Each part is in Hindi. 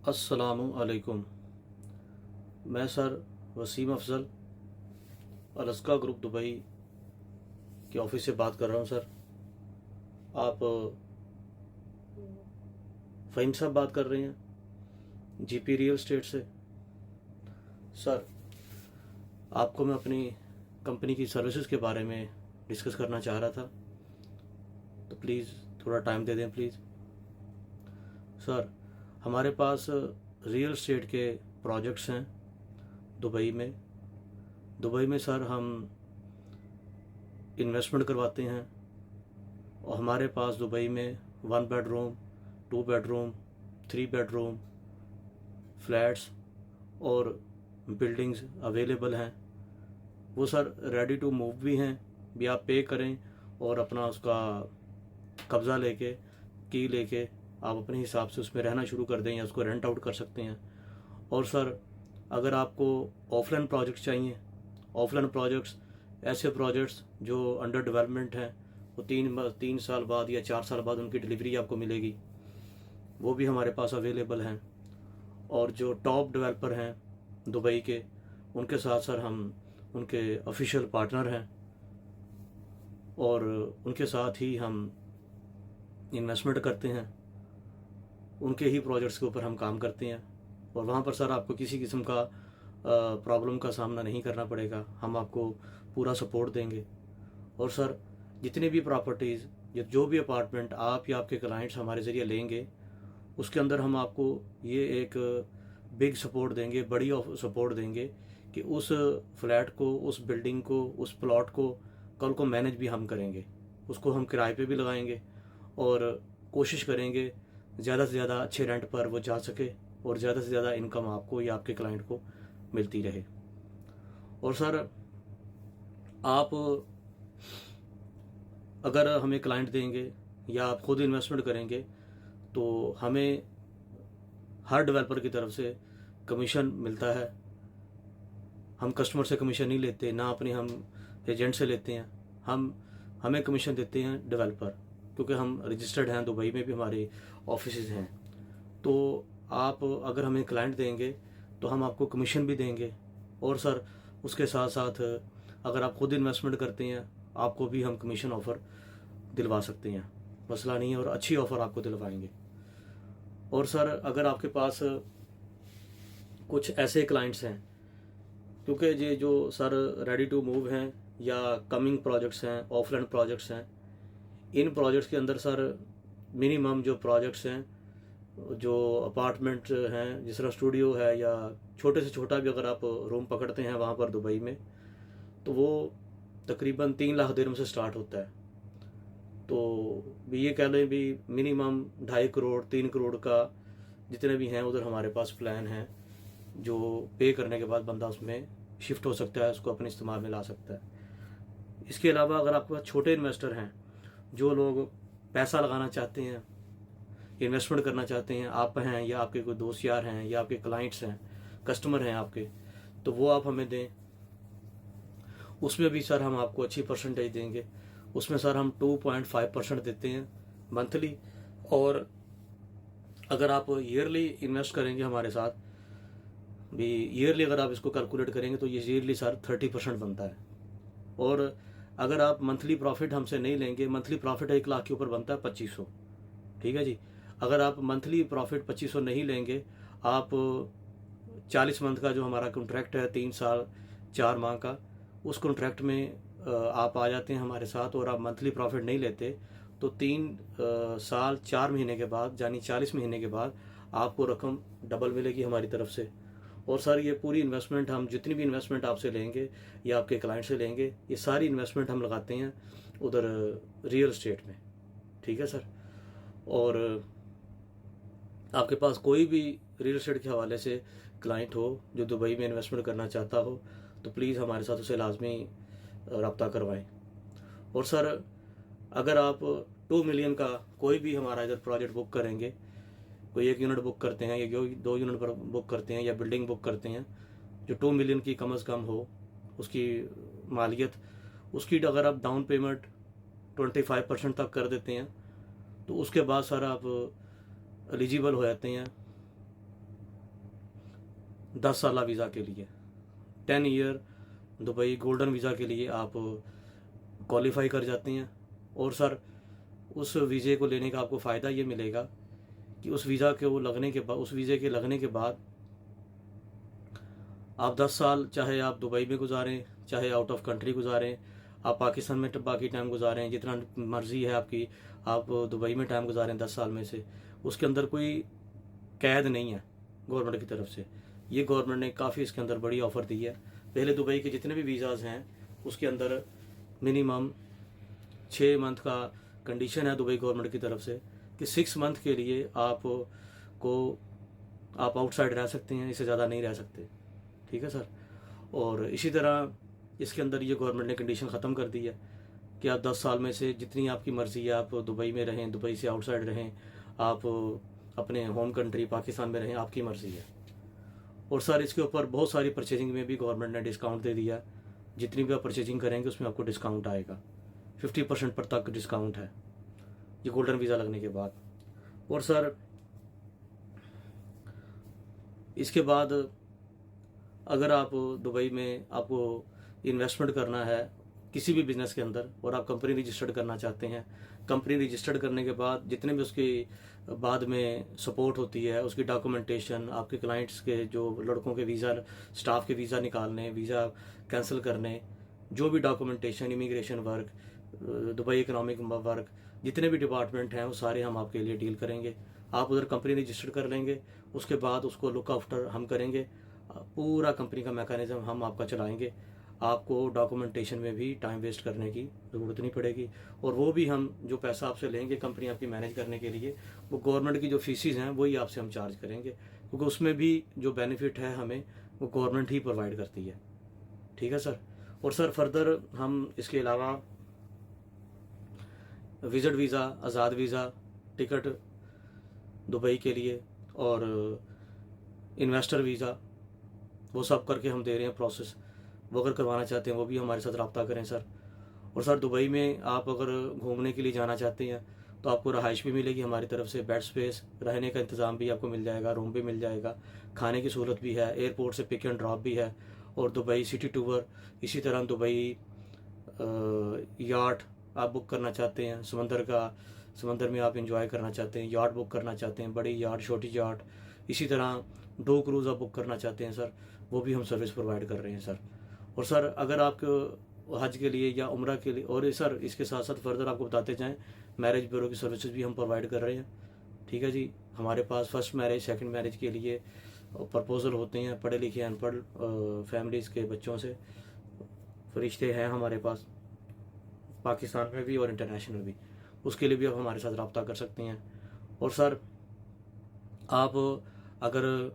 अस्सलामु अलैकुम। मैं sir Wasim Afzal Alaska group Dubai के ऑफिस से बात कर रहा हूँ। सर आप फ़हीम साहब बात कर रहे हैं जीपी रियल एस्टेट से। सर आपको मैं अपनी कंपनी की सर्विसेज के बारे में डिस्कस करना चाह रहा था, तो प्लीज़ थोड़ा टाइम दे दें प्लीज़। सर हमारे पास रियल एस्टेट के प्रोजेक्ट्स हैं दुबई में। सर हम इन्वेस्टमेंट करवाते हैं और हमारे पास दुबई में 1 बेडरूम, 2 बेडरूम, 3 बेडरूम फ्लैट्स और बिल्डिंग्स अवेलेबल हैं। वो सर रेडी टू मूव भी हैं, भी आप पे करें और अपना उसका कब्ज़ा लेके की लेके आप अपने हिसाब से उसमें रहना शुरू कर दें या उसको रेंट आउट कर सकते हैं। और सर अगर आपको ऑफलाइन प्रोजेक्ट्स चाहिए, ऑफलाइन प्रोजेक्ट्स ऐसे प्रोजेक्ट्स जो अंडर डेवलपमेंट हैं, वो 3 साल बाद या 4 साल बाद उनकी डिलीवरी आपको मिलेगी, वो भी हमारे पास अवेलेबल हैं। और जो टॉप डेवलपर हैं दुबई के, उनके साथ सर हम उनके ऑफिशियल पार्टनर हैं और उनके साथ ही हम इन्वेस्टमेंट करते हैं, उनके ही प्रोजेक्ट्स के ऊपर हम काम करते हैं। और वहाँ पर सर आपको किसी किस्म का प्रॉब्लम का सामना नहीं करना पड़ेगा, हम आपको पूरा सपोर्ट देंगे। और सर जितनी भी प्रॉपर्टीज़ या जो भी अपार्टमेंट आप या आपके क्लाइंट्स हमारे ज़रिए लेंगे, उसके अंदर हम आपको ये एक बिग सपोर्ट देंगे, बड़ी सपोर्ट देंगे कि उस फ्लैट को, उस बिल्डिंग को, उस प्लॉट को कल को मैनेज भी हम करेंगे, उसको हम किराए पे भी लगाएंगे और कोशिश करेंगे ज़्यादा से ज़्यादा अच्छे रेंट पर वो जा सके और ज़्यादा से ज़्यादा इनकम आपको या आपके क्लाइंट को मिलती रहे। और सर आप अगर हमें क्लाइंट देंगे या आप खुद इन्वेस्टमेंट करेंगे तो हमें हर डेवलपर की तरफ से कमीशन मिलता है। हम कस्टमर से कमीशन नहीं लेते, ना अपने हम एजेंट से लेते हैं। हमें कमीशन देते हैं डेवलपर, क्योंकि हम रजिस्टर्ड हैं, दुबई में भी हमारे ऑफिसेज हैं। तो आप अगर हमें क्लाइंट देंगे तो हम आपको कमीशन भी देंगे। और सर उसके साथ साथ अगर आप खुद इन्वेस्टमेंट करते हैं, आपको भी हम कमीशन ऑफ़र दिलवा सकते हैं, मसला नहीं है, और अच्छी ऑफ़र आपको दिलवाएंगे। और सर अगर आपके पास कुछ ऐसे क्लाइंट्स हैं, क्योंकि ये जो सर रेडी टू मूव हैं या कमिंग प्रोजेक्ट्स हैं, ऑफलाइन प्रोजेक्ट्स हैं, इन प्रोजेक्ट्स के अंदर सर मिनिमम जो प्रोजेक्ट्स हैं, जो अपार्टमेंट हैं, जिस तरह स्टूडियो है या छोटे से छोटा भी अगर आप रूम पकड़ते हैं वहाँ पर दुबई में, तो वो तकरीबन 3 लाख दिरहम से स्टार्ट होता है। तो भी ये कह लें भी मिनिमम 2.5 करोड़ 3 करोड़ का जितने भी हैं उधर हमारे पास प्लान हैं, जो पे करने के बाद बंदा उसमें शिफ्ट हो सकता है, उसको अपने इस्तेमाल में ला सकता है। इसके अलावा अगर आपके पास छोटे इन्वेस्टर हैं, जो लोग पैसा लगाना चाहते हैं, इन्वेस्टमेंट करना चाहते हैं, आप हैं या आपके कोई दोस्त यार हैं या आपके क्लाइंट्स हैं, कस्टमर हैं आपके, तो वो आप हमें दें। उसमें भी सर हम आपको अच्छी परसेंटेज देंगे। उसमें सर हम 2.5% देते हैं मंथली। और अगर आप ईयरली इन्वेस्ट करेंगे हमारे साथ, भी ईयरली अगर आप इसको कैलकुलेट करेंगे तो ये ईयरली सर 30% बनता है। और अगर आप मंथली प्रॉफिट हमसे नहीं लेंगे, मंथली प्रॉफिट 1 लाख के ऊपर बनता है 2500। ठीक है जी। अगर आप मंथली प्रॉफिट 2500 नहीं लेंगे, आप 40 मंथ का जो हमारा कॉन्ट्रैक्ट है, 3 साल 4 माह का, उस कॉन्ट्रैक्ट में आप आ जाते हैं हमारे साथ और आप मंथली प्रॉफिट नहीं लेते, तो 3 साल 4 महीने के बाद, यानी 40 महीने के बाद आपको रकम डबल मिलेगी हमारी तरफ से। और सर ये पूरी इन्वेस्टमेंट, हम जितनी भी इन्वेस्टमेंट आपसे लेंगे या आपके क्लाइंट से लेंगे, ये सारी इन्वेस्टमेंट हम लगाते हैं उधर रियल एस्टेट में। ठीक है सर। और आपके पास कोई भी रियल एस्टेट के हवाले से क्लाइंट हो जो दुबई में इन्वेस्टमेंट करना चाहता हो, तो प्लीज़ हमारे साथ उसे लाजमी रब्ता करवाएं। और सर अगर आप 2 मिलियन का कोई भी हमारा इधर प्रोजेक्ट बुक करेंगे, कोई 1 यूनिट बुक करते हैं या 2 यूनिट पर बुक करते हैं या बिल्डिंग बुक करते हैं, जो 2 मिलियन की कम अज़ कम हो उसकी मालियत, उसकी अगर आप डाउन पेमेंट 25% तक कर देते हैं, तो उसके बाद सर आप एलिजिबल हो जाते हैं 10 साल वीज़ा के लिए 10 ईयर दुबई गोल्डन वीज़ा के लिए आप क्वालिफाई कर जाते हैं। और सर उस वीज़े को लेने का आपको फ़ायदा ये मिलेगा कि उस वीज़ा के वो लगने के बाद, उस वीज़े के लगने के बाद आप 10 साल चाहे आप दुबई में गुजारें, चाहे आउट ऑफ कंट्री गुजारें, आप पाकिस्तान में बाकी टाइम गुजारें, जितना मर्ज़ी है आपकी, आप दुबई में टाइम गुजारें 10 साल में से, उसके अंदर कोई कैद नहीं है गवर्नमेंट की तरफ से। ये गवर्नमेंट ने काफ़ी इसके अंदर बड़ी ऑफ़र दी है। पहले दुबई के जितने भी वीज़ाज़ हैं उसके अंदर मिनिमम 6 मंथ का कंडीशन है दुबई गवर्नमेंट की तरफ से कि 6 मंथ के लिए आप आउटसाइड रह सकते हैं, इससे ज़्यादा नहीं रह सकते। ठीक है सर। और इसी तरह इसके अंदर ये गवर्नमेंट ने कंडीशन ख़त्म कर दी है कि आप 10 साल में से जितनी आपकी मर्ज़ी है आप दुबई में रहें, दुबई से आउटसाइड रहें, आप अपने होम कंट्री पाकिस्तान में रहें, आपकी मर्ज़ी है। और सर इसके ऊपर बहुत सारी परचेजिंग में भी गवर्नमेंट ने डिस्काउंट दे दिया। जितनी भी आप परचेजिंग करेंगे उसमें आपको डिस्काउंट आएगा, 50% पर तक डिस्काउंट है ये गोल्डन वीज़ा लगने के बाद। और सर इसके बाद अगर आप दुबई में आपको इन्वेस्टमेंट करना है किसी भी बिज़नेस के अंदर और आप कंपनी रजिस्टर्ड करना चाहते हैं, कंपनी रजिस्टर्ड करने के बाद जितने भी उसकी बाद में सपोर्ट होती है, उसकी डॉक्यूमेंटेशन, आपके क्लाइंट्स के जो लड़कों के वीज़ा, स्टाफ के वीज़ा निकालने, वीज़ा कैंसिल करने, जो भी documentation, immigration work, Dubai economic work, जितने भी डिपार्टमेंट हैं वो सारे हम आपके लिए डील करेंगे। आप उधर कंपनी रजिस्टर्ड कर लेंगे, उसके बाद उसको लुक आफ्टर हम करेंगे, पूरा कंपनी का मैकेनिज़्म हम आपका चलाएंगे। आपको डॉक्यूमेंटेशन में भी टाइम वेस्ट करने की ज़रूरत नहीं पड़ेगी। और वो भी हम जो पैसा आपसे लेंगे कंपनी आपकी मैनेज करने के लिए, वो गवर्नमेंट की जो फीसिस हैं वही आपसे हम चार्ज करेंगे, क्योंकि उसमें भी जो बेनिफिट है हमें वो गवर्नमेंट ही प्रोवाइड करती है। ठीक है सर। और सर फर्दर हम इसके अलावा विजिट वीज़ा, आज़ाद वीज़ा, टिकट दुबई के लिए और इन्वेस्टर वीज़ा, वो सब करके हम दे रहे हैं प्रोसेस। वो अगर करवाना चाहते हैं वो भी हमारे साथ रब्ता करें सर। और सर दुबई में आप अगर घूमने के लिए जाना चाहते हैं तो आपको रहाइश भी मिलेगी हमारी तरफ से, बेड स्पेस, रहने का इंतज़ाम भी आपको मिल जाएगा, रूम भी मिल जाएगा, खाने की सहूलत भी है, एयरपोर्ट से पिक एंड ड्रॉप भी है। और दुबई सिटी टूर, इसी तरह दुबई याट आप बुक करना चाहते हैं, समंदर में आप इंजॉय करना चाहते हैं, याट बुक करना चाहते हैं, बड़ी याट, छोटी याट, इसी तरह डो क्रूज़ आप बुक करना चाहते हैं सर, वो भी हम सर्विस प्रोवाइड कर रहे हैं सर। और सर अगर आपको हज के लिए या उम्रा के लिए, और सर इसके साथ साथ फर्दर आपको बताते जाएं, मैरिज ब्यूरो की सर्विसेज भी हम प्रोवाइड कर रहे हैं। ठीक है जी। हमारे पास फर्स्ट मैरिज, सेकंड मैरिज के लिए प्रपोजल होते हैं पढ़े लिखे अनपढ़ फैमिलीज़ के बच्चों से, फरिश्ते हैं हमारे पास पाकिस्तान में भी और इंटरनेशनल भी, उसके लिए भी आप हमारे साथ रब्ता कर सकते हैं। और सर आप अगर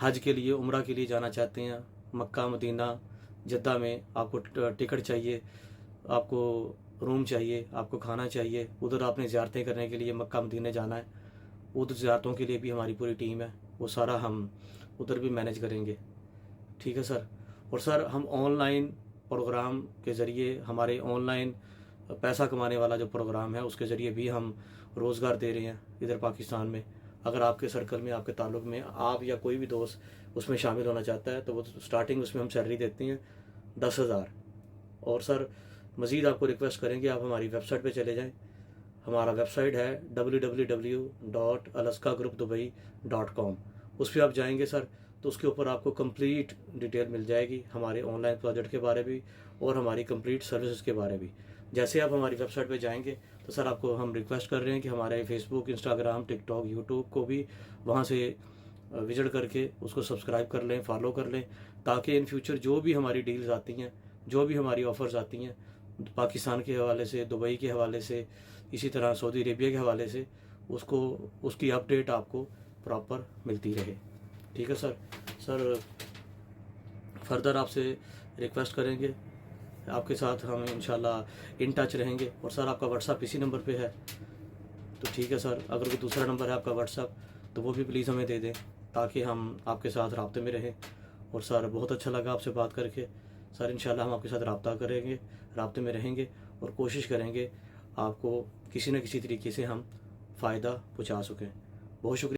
हज के लिए, उम्रा के लिए जाना चाहते हैं, मक्का, मदीना, जद्दा में आपको टिकट चाहिए, आपको रूम चाहिए, आपको खाना चाहिए, उधर आपने ज़ियारतें करने के लिए मक्का मदीने जाना है, उधर ज़ियारतों के लिए भी हमारी पूरी टीम है, वो सारा हम उधर भी मैनेज करेंगे। ठीक है सर। और सर हम ऑनलाइन प्रोग्राम के ज़रिए, हमारे ऑनलाइन पैसा कमाने वाला जो प्रोग्राम है उसके ज़रिए भी हम रोज़गार दे रहे हैं इधर पाकिस्तान में। अगर आपके सर्कल में, आपके ताल्लुक़ में आप या कोई भी दोस्त उसमें शामिल होना चाहता है तो वो स्टार्टिंग उसमें हम सैलरी देते हैं 10,000। और सर मज़ीद आपको रिक्वेस्ट करेंगे आप हमारी वेबसाइट पे चले जाएं। हमारा वेबसाइट है www.alaskagroupdubai.com। उस पर आप जाएंगे सर तो उसके ऊपर आपको कंप्लीट डिटेल मिल जाएगी हमारे ऑनलाइन प्रोजेक्ट के बारे में और हमारी कंप्लीट सर्विसेज के बारे में। जैसे आप हमारी वेबसाइट पे जाएंगे तो सर आपको हम रिक्वेस्ट कर रहे हैं कि हमारे फेसबुक, इंस्टाग्राम, टिकटॉक, यूट्यूब को भी वहाँ से विजिट करके उसको सब्सक्राइब कर लें, फॉलो कर लें, ताकि इन फ्यूचर जो भी हमारी डील्स आती हैं, जो भी हमारी ऑफ़र्स आती हैं पाकिस्तान के हवाले से, दुबई के हवाले से, इसी तरह सऊदी अरेबिया के हवाले से, उसकी अपडेट आपको प्रॉपर मिलती रहे। ठीक है सर। सर फर्दर आपसे रिक्वेस्ट करेंगे, आपके साथ हम इंशाल्लाह इन टच रहेंगे। और सर आपका व्हाट्सअप इसी नंबर पे है तो ठीक है सर। अगर कोई दूसरा नंबर है आपका व्हाट्सअप तो वो भी प्लीज़ हमें दे दें ताकि हम आपके साथ राब्ते में रहें। और सर बहुत अच्छा लगा आपसे बात करके सर। इंशाल्लाह हम आपके साथ राब्ता करेंगे, राब्ते में रहेंगे और कोशिश करेंगे आपको किसी न किसी तरीके से हम फ़ायदा पहुंचा सकें। बहुत शुक्रिया।